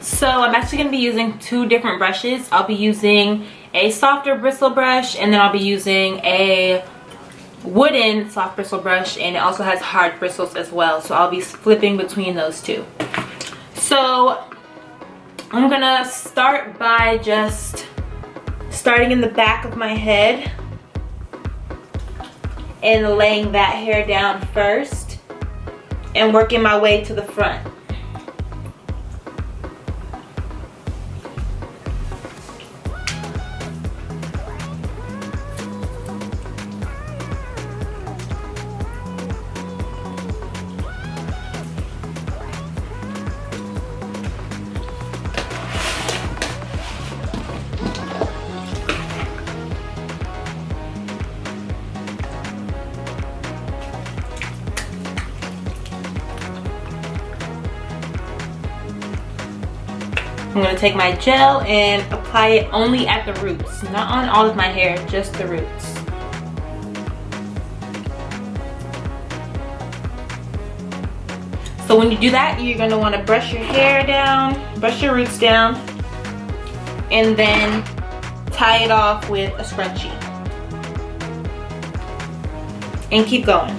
So I'm actually going to be using two different brushes. I'll be using a softer bristle brush, and then I'll be using a wooden soft bristle brush, and it also has hard bristles as well. So I'll be flipping between those two. So I'm gonna start by just starting in the back of my head and laying that hair down first and working my way to the front. I'm going to take my gel and apply it only at the roots, not on all of my hair, just the roots. So when you do that, you're going to want to brush your hair down, brush your roots down, and then tie it off with a scrunchie. And keep going.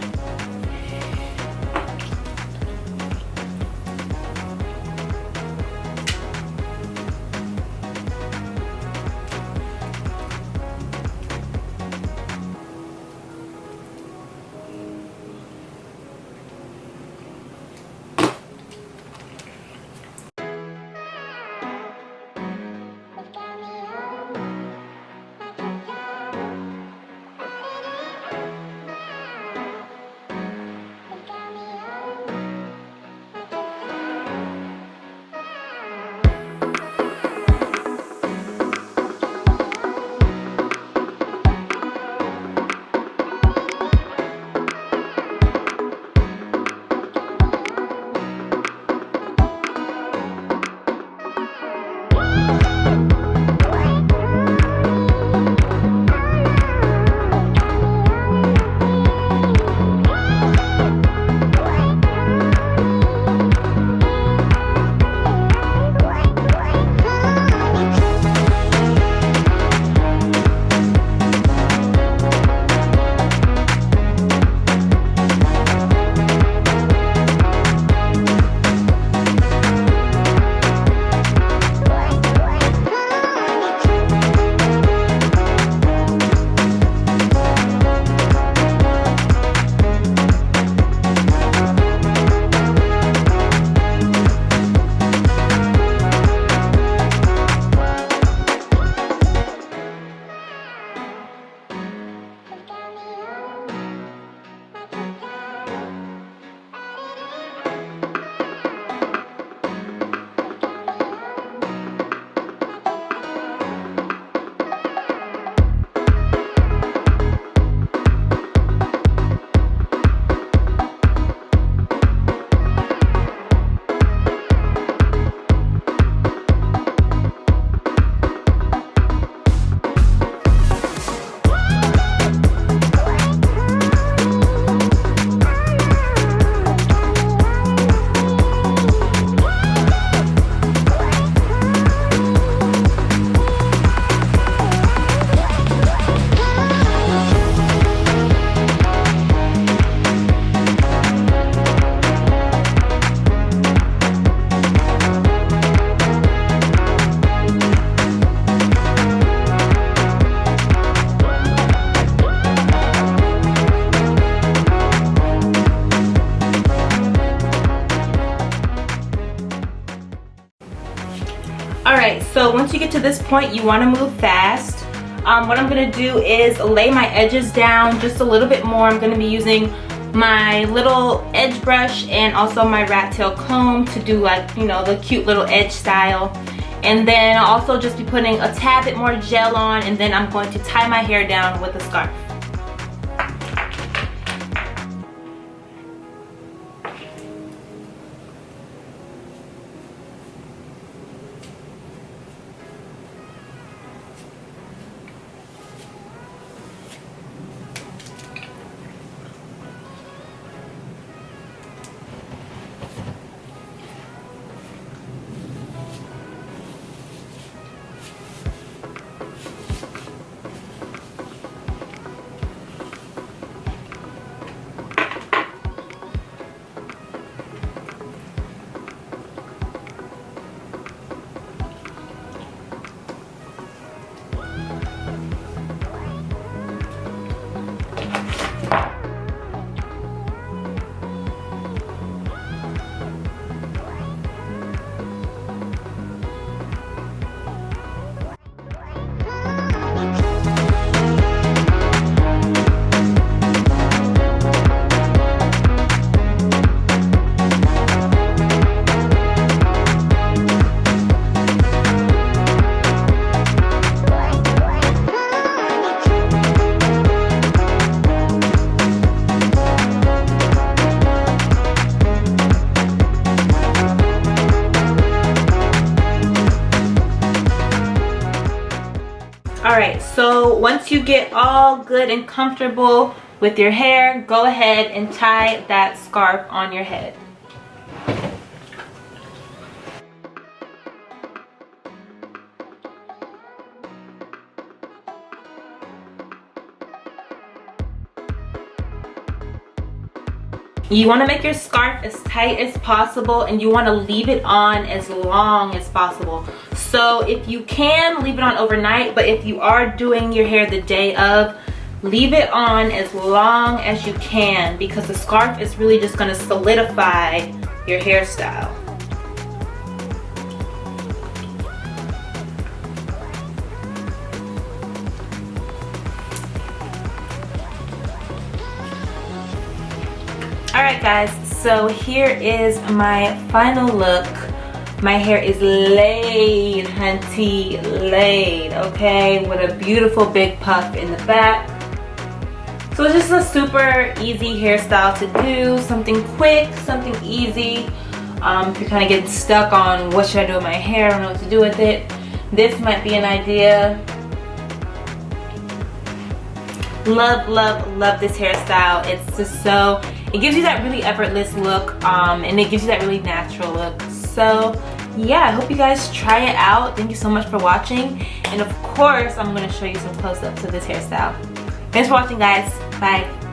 Alright, so once you get to this point, you want to move fast. What I'm going to do is lay my edges down just a little bit more. I'm going to be using my little edge brush and also my rat tail comb to do, like, you know, the cute little edge style. And then I'll also just be putting a tad bit more gel on, and then I'm going to tie my hair down with a scarf. Alright, so once you get all good and comfortable with your hair, go ahead and tie that scarf on your head. You want to make your scarf as tight as possible, and you want to leave it on as long as possible. So if you can, leave it on overnight, but if you are doing your hair the day of, leave it on as long as you can, because the scarf is really just going to solidify your hairstyle. Alright guys, so here is my final look. My hair is laid, hunty, laid, okay, with a beautiful big puff in the back. So it's just a super easy hairstyle to do, something quick, something easy. If you're kind of getting stuck on what should I do with my hair, I don't know what to do with it, this might be an idea. Love, love, love this hairstyle. It's just so, it gives you that really effortless look, and it gives you that really natural look. So yeah, I hope you guys try it out. Thank you so much for watching, and of course I'm going to show you some close-ups of this hairstyle. Thanks for watching guys. Bye.